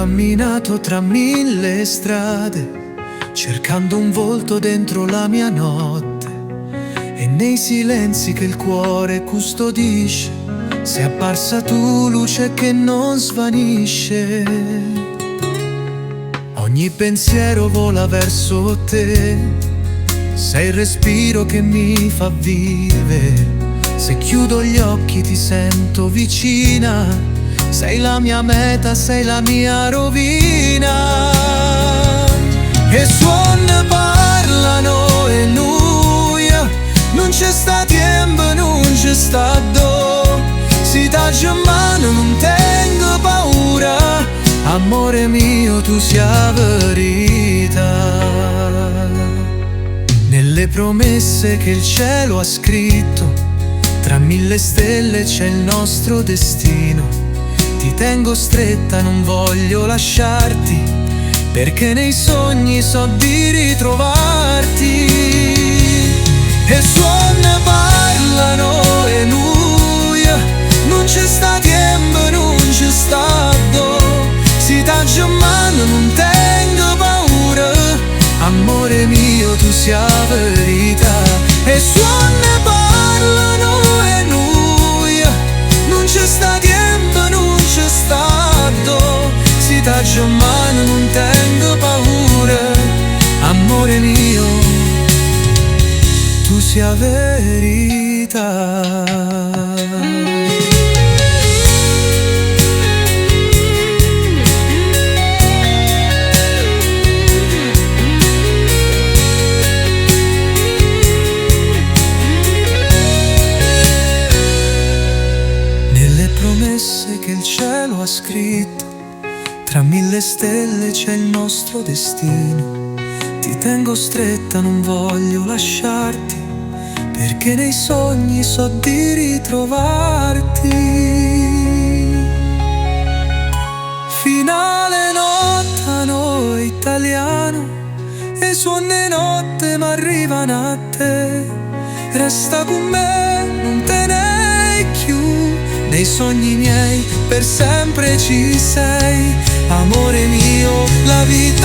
camminato tra mille strade, cercando un volto dentro la mia notte, e nei silenzi che il cuore custodisce sei apparsa tu, luce che non svanisce. Ogni pensiero vola verso te, sei il respiro che mi fa vivere. Se chiudo gli occhi ti sento vicina, sei la mia meta, sei la mia rovina. E suon parlano e nuia, non c'è sta tempo, non c'è sta do. Si taglia mano, non tengo paura, amore mio tu sia verità. Nelle promesse che il cielo ha scritto, tra mille stelle c'è il nostro destino. Ti tengo stretta, non voglio lasciarti, perché nei sogni so di ritrovarti. E suon parlano e nuia, non c'è sta tempo, non c'è sta do. Si taglia mano, non tengo paura, amore mio tu sia verità. E suon parlano e nuia, non c'è sta tempo, non c'è sta do. Si taglia mano, non tengo paura, amore mio tu sia verità. Promesse che il cielo ha scritto, tra mille stelle c'è il nostro destino. Ti tengo stretta, non voglio lasciarti, perché nei sogni so di ritrovarti. Finale notano italiano, e suone notte ma arrivano a te. Resta con me, non te ne chiudi, nei sogni miei per sempre ci sei, amore mio, la vita